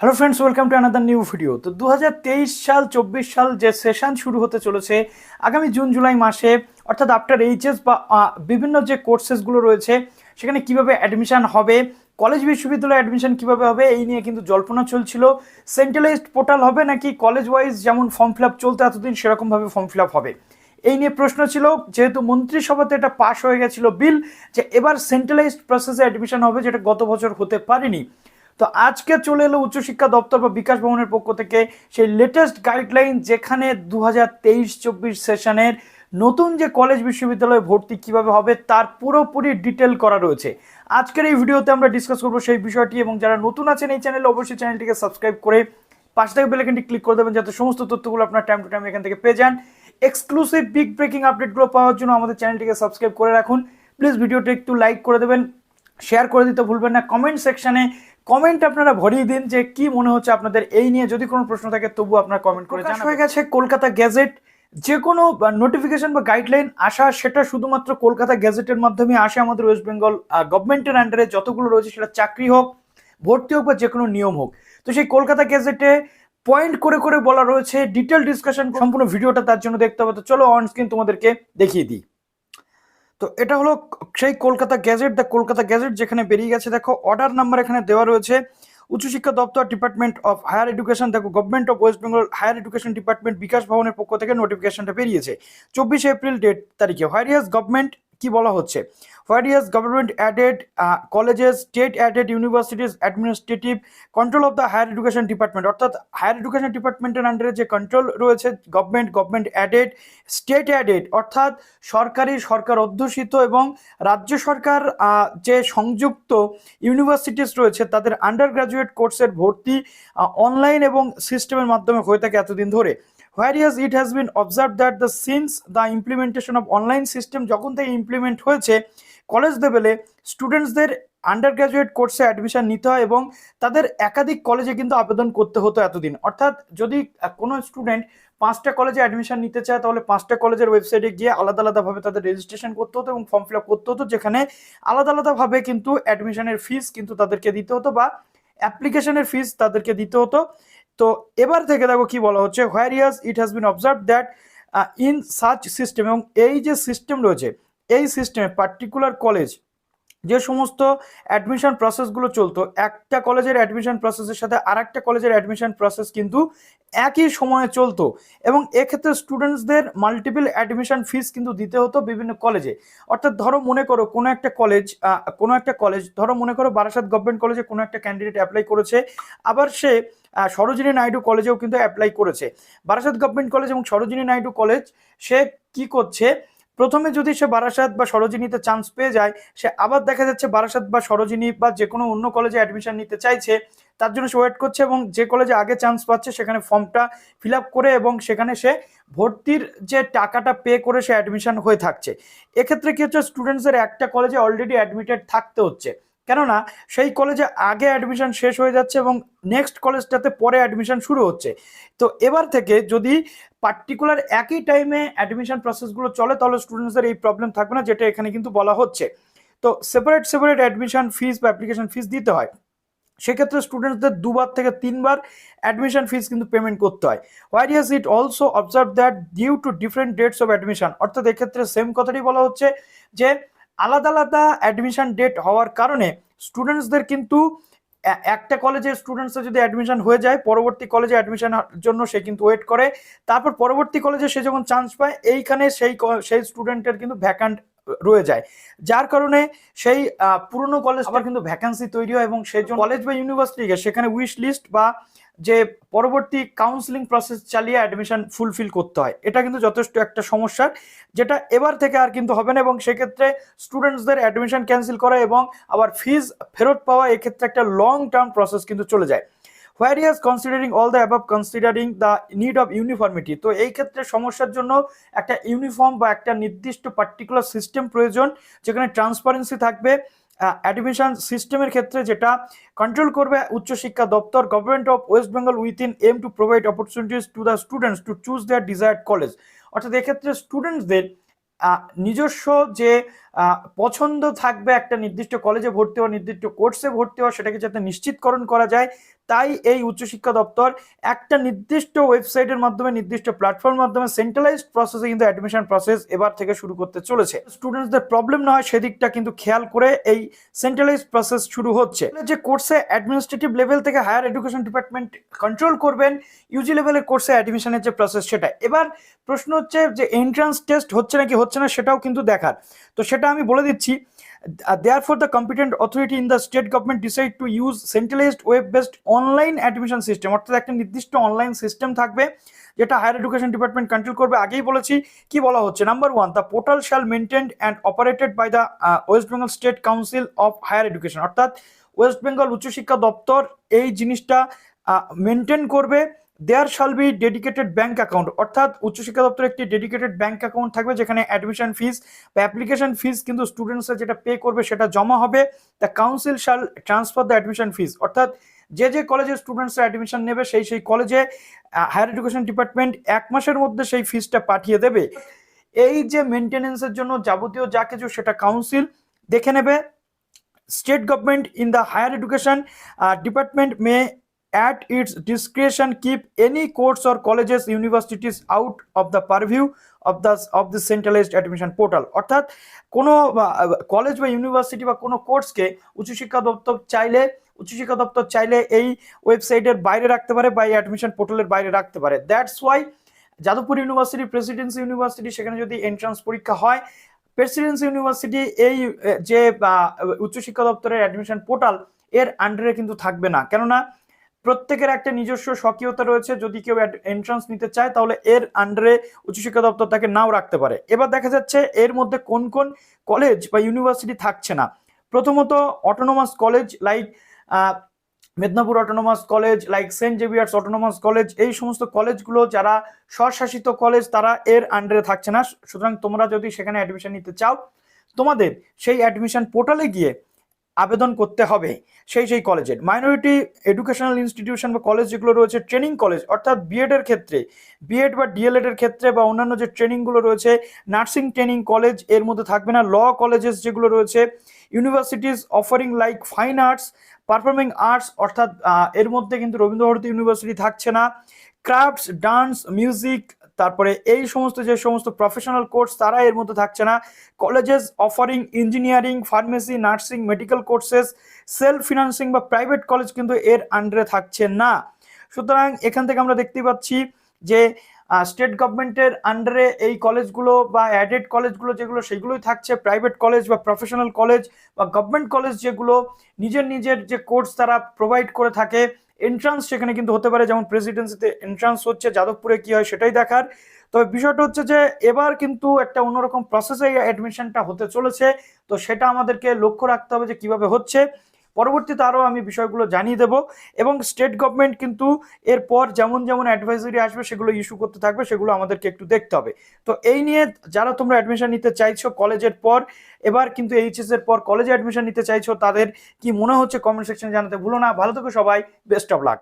Hello friends, welcome to another new video. তো 2023 সাল 24 সাল যে সেশন শুরু হতে চলেছে আগামী জুন জুলাই মাসে, অর্থাৎ আফটার এইচএস বা বিভিন্ন যে কোর্সেসগুলো রয়েছে সেখানে কিভাবে অ্যাডমিশন হবে, কলেজ বিশ্ববিদ্যালয়ে অ্যাডমিশন কিভাবে হবে, এই নিয়ে কিন্তু জল্পনা চলছিল। সেন্ট্রালাইজড পোর্টাল হবে নাকি কলেজ ওয়াইজ যেমন ফর্ম ফিল আপ চলতে এতদিন সেরকমভাবে ফর্ম ফিল আপ হবে, এই নিয়ে প্রশ্ন ছিল। যেহেতু মন্ত্রিসভাতে এটা পাশ হয়ে গেছিল বিল যে এবার সেন্ট্রালাইজড প্রসেসে অ্যাডমিশন হবে, যেটা গত বছর হতে পারেনি। তো আজকে চলে এলো উচ্চশিক্ষা দপ্তর বা বিকাশ ভবনের পক্ষ থেকে সেই লেটেস্ট গাইডলাইন, যেখানে 2023-24 সেশনের নতুন যে কলেজ বিশ্ববিদ্যালয়ে ভর্তি কিভাবে হবে তার পুরোপুরি ডিটেল করা রয়েছে। আজকের এই ভিডিওতে আমরা ডিসকাস করবো সেই বিষয়টি, এবং যারা নতুন আছেন এই চ্যানেলে অবশ্যই চ্যানেলটিকে সাবস্ক্রাইব করে পাশে থেকে বেল আইকনটি ক্লিক করে দেবেন, যাতে সমস্ত তথ্যগুলো আপনার টাইম টু টাইম এখান থেকে পেয়ে যান। এক্সক্লুসিভ বিগ ব্রেকিং আপডেটগুলো পাওয়ার জন্য আমাদের চ্যানেলটিকে সাবস্ক্রাইব করে রাখুন। প্লিজ ভিডিওটা একটু লাইক করে দেবেন, শেয়ার করে দিতে ভুলবেন না। কমেন্ট সেকশনে কমেন্ট আপনারা ভরিয়ে দিন যে কি মনে হচ্ছে আপনাদের এই নিয়ে। যদি কোনো প্রশ্ন থাকে তবু আপনারা কমেন্ট করে জানান। হয়ে গেছে কলকাতা গ্যাজেট, যে কোনো নোটিফিকেশন বা গাইডলাইন আসা সেটা শুধুমাত্র কলকাতা গ্যাজেটের মাধ্যমে আসে। আমাদের ওয়েস্ট বেঙ্গল গভর্নমেন্টের আন্ডারে যতগুলো রয়েছে, সেটা চাকরি হোক, ভর্তি হোক বা যে কোনো নিয়ম হোক, তো সেই কলকাতা গ্যাজেটে পয়েন্ট করে করে বলা রয়েছে। ডিটেল ডিসকাশন সম্পূর্ণ ভিডিওটা তার জন্য দেখতে হবে। তো চলো অন স্ক্রিন তোমাদেরকে দেখিয়ে দিই। তো এটা হলো সেই Kolkata gadget, the Kolkata gadget, যেখানে বেরিয়ে গেছে। দেখো অর্ডার নাম্বার এখানে দেওয়া রয়েছে। উচ্চশিক্ষা দপ্তর, ডিপার্টমেন্ট অফ হায়ার এডুকেশন, দেখো government of West Bengal higher education department, Bikash ভবনের পক্ষ থেকে নোটিফিকেশনটা বেরিয়েছে 24 এপ্রিল ডেট তারিখে। হোয়ারিয়াস গভর্নমেন্ট কি বলা হচ্ছে, whereas government aided colleges, state aided universities administrative control of the higher education department, অর্থাৎ হায়ার এডুকেশন ডিপার্টমেন্টের আন্ডারে যে কন্ট্রোল রয়েছে গভর্নমেন্ট অ্যাডেড, স্টেট অ্যাডেড অর্থাৎ সরকারি, সরকার অধ্যুষিত, এবং রাজ্য সরকার যে সংযুক্ত ইউনিভার্সিটিস রয়েছে তাদের আন্ডার গ্রাজুয়েট কোর্সের ভর্তি অনলাইন এবং সিস্টেমের মাধ্যমে হয়ে থাকে এতদিন ধরে। Whereas it has been observed that since the implementation of online system যখন থেকে ইমপ্লিমেন্ট হয়েছে, কলেজ লেভেলে স্টুডেন্টসদের আন্ডার গ্রাজুয়েট কোর্সে অ্যাডমিশন নিতে হয় এবং তাদের একাধিক কলেজে কিন্তু আবেদন করতে হতো এতদিন। অর্থাৎ যদি কোনো স্টুডেন্ট 5টা কলেজে অ্যাডমিশন নিতে চায়, তাহলে 5টা কলেজের ওয়েবসাইটে গিয়ে আলাদা আলাদাভাবে তাদের রেজিস্ট্রেশন করতে হতো এবং ফর্ম ফিল আপ করতে হতো, যেখানে আলাদা আলাদাভাবে কিন্তু অ্যাডমিশনের ফিস কিন্তু তাদেরকে দিতে হতো বা অ্যাপ্লিকেশনের ফিস তাদেরকে দিতে হতো। তো এবার থেকে দেখো কি বলা হচ্ছে, whereas it has been observe that in such system, এবং এই যে সিস্টেম রয়েছে এই সিস্টেমে পার্টিকুলার কলেজ যে সমস্ত অ্যাডমিশন প্রসেসগুলো চলতো, একটা কলেজের অ্যাডমিশন প্রসেসের সাথে আর একটা কলেজের অ্যাডমিশন প্রসেস কিন্তু একই সময়ে চলতো, এবং এক্ষেত্রে স্টুডেন্টসদের মাল্টিপল অ্যাডমিশন ফিস কিন্তু দিতে হতো বিভিন্ন কলেজে। অর্থাৎ ধরো মনে করো কোনো একটা কলেজ ধরো মনে করো বারাসাত গভর্নমেন্ট কলেজে কোনো একটা ক্যান্ডিডেট অ্যাপ্লাই করেছে, আবার সে সরোজিনী নাইডু কলেজেও কিন্তু অ্যাপ্লাই করেছে। বারাসাত গভর্নমেন্ট কলেজ এবং সরোজিনী নাইডু কলেজ, সে কি করছে, প্রথমে যদি সে বারাসাত বা সরোজিনীতে চান্স পেয়ে যায়, সে আবার দেখা যাচ্ছে বারাসাত বা সরোজিনী বা যে কোনো অন্য কলেজে অ্যাডমিশন নিতে চাইছে, তার জন্য সে ওয়েট করছে, এবং যে কলেজে আগে চান্স পাচ্ছে সেখানে ফর্মটা ফিল আপ করে এবং সেখানে সে ভর্তির যে টাকাটা পে করে সে অ্যাডমিশন হয়ে থাকছে। এক্ষেত্রে কি হচ্ছে, স্টুডেন্টসের একটা কলেজে অলরেডি অ্যাডমিটেড থাকতে হচ্ছে, কেননা সেই কলেজে আগে অ্যাডমিশন শেষ হয়ে যাচ্ছে এবং নেক্সট কলেজটাতে পরে অ্যাডমিশন শুরু হচ্ছে। তো এবার থেকে যদি পার্টিকুলার একই টাইমে অ্যাডমিশন প্রসেসগুলো চলে, তাহলে স্টুডেন্টসদের এই প্রবলেম থাকবে না, যেটা এখানে কিন্তু বলা হচ্ছে। তো সেপারেট অ্যাডমিশন ফিস বা অ্যাপ্লিকেশন ফিস দিতে হয়, সেক্ষেত্রে স্টুডেন্টসদের 2বার থেকে 3বার অ্যাডমিশন ফিস কিন্তু পেমেন্ট করতে হয়। Whereas it also observe that due to different dates of admission, অর্থাৎ এক্ষেত্রে সেম কথাটি বলা হচ্ছে যে আলাদা আলাদা অ্যাডমিশন ডেট হওয়ার কারণে স্টুডেন্টসদের কিন্তু একটা কলেজের স্টুডেন্টসের যদি অ্যাডমিশন হয়ে যায়, পরবর্তী কলেজে অ্যাডমিশনের জন্য সে কিন্তু ওয়েট করে, তারপর পরবর্তী কলেজে সে যখন চান্স পায়, এইখানে সেই স্টুডেন্টের কিন্তু ভ্যাকান্ট রয়ে যায়, যার কারণে সেই পুরনো কলেজ আবার কিন্তু ভ্যাকান্সি তৈরি হয়, এবং সেই জন্য কলেজ বা ইউনিভার্সিটিকে সেখানে উইশ লিস্ট বা যে পরবর্তী কাউন্সিলিং প্রসেস চালিয়ে অ্যাডমিশন ফুলফিল করতে হয়। এটা কিন্তু যথেষ্ট একটা সমস্যার, যেটা এবার থেকে আর কিন্তু হবে না, এবং সেক্ষেত্রে স্টুডেন্টসদের অ্যাডমিশন ক্যান্সেল করা এবং আবার ফিজ ফেরত পাওয়া, এক্ষেত্রে একটা লং টার্ম প্রসেস কিন্তু চলে যায়। Whereas considering all the above, considering the need of uniformity, তো এই ক্ষেত্রে সমস্যার জন্য একটা ইউনিফর্ম বা একটা নির্দিষ্ট পার্টিকুলার সিস্টেম প্রয়োজন, যেখানে ট্রান্সপারেন্সি থাকবে অ্যাডমিশন সিস্টেমের ক্ষেত্রে, যেটা কন্ট্রোল করবে উচ্চশিক্ষা দপ্তর, government of West Bengal within aim to provide opportunities to the students to choose their desired college. অর্থাৎ এক্ষেত্রে স্টুডেন্টসদের নিজস্ব যে পছন্দ থাকবে একটা নির্দিষ্ট কলেজে ভর্তি হওয়া, নির্দিষ্ট কোর্সে ভর্তি হওয়া, সেটাকে যাতে নিশ্চিতকরণ করা যায়, তাই এই উচ্চশিক্ষা দপ্তর একটা নির্দিষ্ট ওয়েবসাইটের মাধ্যমে, নির্দিষ্ট প্ল্যাটফর্মের মাধ্যমে সেন্ট্রালাইজড প্রসেসে কিন্তু অ্যাডমিশন প্রসেস এবার থেকে শুরু করতে চলেছে। স্টুডেন্টসদের প্রবলেম না হয় সেদিকটা কিন্তু খেয়াল করে এই সেন্ট্রালাইজড প্রসেস শুরু হচ্ছে। যে কোর্সে অ্যাডমিনিস্ট্রেটিভ লেভেল থেকে হায়ার এডুকেশন ডিপার্টমেন্ট কন্ট্রোল করবেন ইউজি লেভেলের কোর্সে অ্যাডমিশনের যে প্রসেস সেটা। এবার প্রশ্ন হচ্ছে যে এন্ট্রান্স টেস্ট হচ্ছে নাকি হচ্ছে না সেটাও কিন্তু দেখার। তো সেটা আমি বলে দিচ্ছি। Therefore, the competent authority in the state government decide to use centralized web-based online admission system, অর্থাৎ একটা নির্দিষ্ট অনলাইন সিস্টেম থাকবে যেটা হায়ার এডুকেশন ডিপার্টমেন্ট কন্ট্রোল করবে। আগেই বলেছি কি বলা হচ্ছে। Number 1, the portal shall maintained and operated by the West Bengal state council of higher education, অর্থাৎ ওয়েস্ট বেঙ্গল উচ্চশিক্ষা দপ্তর এই জিনিসটা মেনটেন করবে। দেয়ার শাল বি ডেডিকেটেড ব্যাঙ্ক অ্যাকাউন্ট, অর্থাৎ উচ্চশিক্ষা দপ্তরের একটি ডেডিকেটেড ব্যাঙ্ক অ্যাকাউন্ট থাকবে যেখানে অ্যাডমিশন ফিস বা অ্যাপ্লিকেশন ফিস কিন্তু স্টুডেন্টসরা যেটা পে করবে সেটা জমা হবে। দ্য কাউন্সিল শাল ট্রান্সফার দ্য অ্যাডমিশন ফিস, অর্থাৎ যে কলেজে স্টুডেন্টসরা অ্যাডমিশন নেবে সেই কলেজে হায়ার এডুকেশন ডিপার্টমেন্ট 1 মাসের মধ্যে সেই ফিসটা পাঠিয়ে দেবে। এই যে মেনটেনেন্সের জন্য যাবতীয় যা কিছু সেটা কাউন্সিল দেখে নেবে। State government in the higher education department may at its discretion keep any courts or colleges universities out of the purview of the centralized admission portal, অর্থাৎ কোনো কলেজ বা ইউনিভার্সিটি বা কোনো কোর্সকে উচ্চশিক্ষা দপ্তর চাইলে এই ওয়েবসাইটের বাইরে রাখতে পারে বা এই অ্যাডমিশন পোর্টালের বাইরে রাখতে পারে। That's why Jadavpur university, Presidency university, সেখানে যদি এন্ট্রান্স পরীক্ষা হয়, প্রেসিডেন্সি ইউনিভার্সিটি এই যে উচ্চশিক্ষা দপ্তরের অ্যাডমিশন পোর্টাল এর আন্ডারে কিন্তু থাকবে না। কেননা প্রত্যেকের একটা নিজস্ব স্বকীয়তা রয়েছে। যদি কেউ এন্ট্রান্স নিতে চায় তাহলে এর আন্ডারে উচ্চশিক্ষা দপ্তর তাকে নাও রাখতে পারে। এবার দেখা যাচ্ছে এর মধ্যে কোন কোন কলেজ বা ইউনিভার্সিটি থাকছে না। প্রথমত autonomous college like Medinipur autonomous college, like saint Xavier's autonomous college, এই সমস্ত কলেজগুলো যারা স্বশাসিত কলেজ তারা এর আন্ডারে থাকছে না। সুতরাং তোমরা যদি সেখানে অ্যাডমিশন নিতে চাও তোমাদের সেই অ্যাডমিশন পোর্টালে গিয়ে আবেদন করতে হবে সেই কলেজের। মাইনরিটি এডুকেশনাল ইনস্টিটিউশন বা কলেজ যেগুলো রয়েছে, ট্রেনিং কলেজ অর্থাৎ বিএড এর ক্ষেত্রে, বিএড বা ডিএলএড এর ক্ষেত্রে বা অন্যান্য যে ট্রেনিংগুলো রয়েছে, নার্সিং ট্রেনিং কলেজ এর মধ্যে থাকবে না। ল কলেজেস যেগুলো রয়েছে, universities offering like fine arts, performing arts, অর্থাৎ এর মধ্যে কিন্তু রবীন্দ্রভারতী ইউনিভার্সিটি থাকছে না। ক্রাফটস, ডান্স, মিউজিক, তারপরে এই সমস্ত যে সমস্ত প্রফেশনাল কোর্স তারা এর মধ্যে থাকছে না। Colleges offering engineering, pharmacy, nursing, medical courses, self financing বা প্রাইভেট কলেজ কিন্তু এর আন্ডারে থাকছে না। সুতরাং এখান থেকে আমরা দেখতে পাচ্ছি যে স্টেট গভর্নমেন্টের আন্ডারে এই কলেজগুলো বা অ্যাডেড কলেজগুলো যেগুলো সেগুলোই থাকছে। প্রাইভেট কলেজ বা প্রফেশনাল কলেজ বা গভর্নমেন্ট কলেজ যেগুলো নিজের যে কোর্স তারা প্রোভাইড করে থাকে, এন্ট্রান্স সেখানে কিন্তু হতে পারে, যেমন প্রেসিডেন্সিতে এন্ট্রান্স হচ্ছে, যাদবপুরে কি হয় সেটাই দেখার। তবে বিষয়টা হচ্ছে যে এবার কিন্তু একটা অন্যরকম প্রসেসে অ্যাডমিশনটা হতে চলেছে। তো সেটা আমাদেরকে লক্ষ্য রাখতে হবে যে কিভাবে হচ্ছে। পরবর্তীতে আরও আমি বিষয়গুলো জানিয়ে দেব এবং স্টেট গভর্নমেন্ট কিন্তু এরপর যেমন অ্যাডভাইজারি আসবে সেগুলো ইস্যু করতে থাকবে, সেগুলো আমাদেরকে একটু দেখতে হবে। তো এই নিয়ে যারা তোমরা অ্যাডমিশন নিতে চাইছো কলেজের পর, এবার কিন্তু এইচএস এর পর কলেজে অ্যাডমিশন নিতে চাইছো, তাদের কি মনে হচ্ছে কমেন্ট সেকশনে জানাতে ভুলো না। ভালো থেকো সবাই, বেস্ট অফ লাক।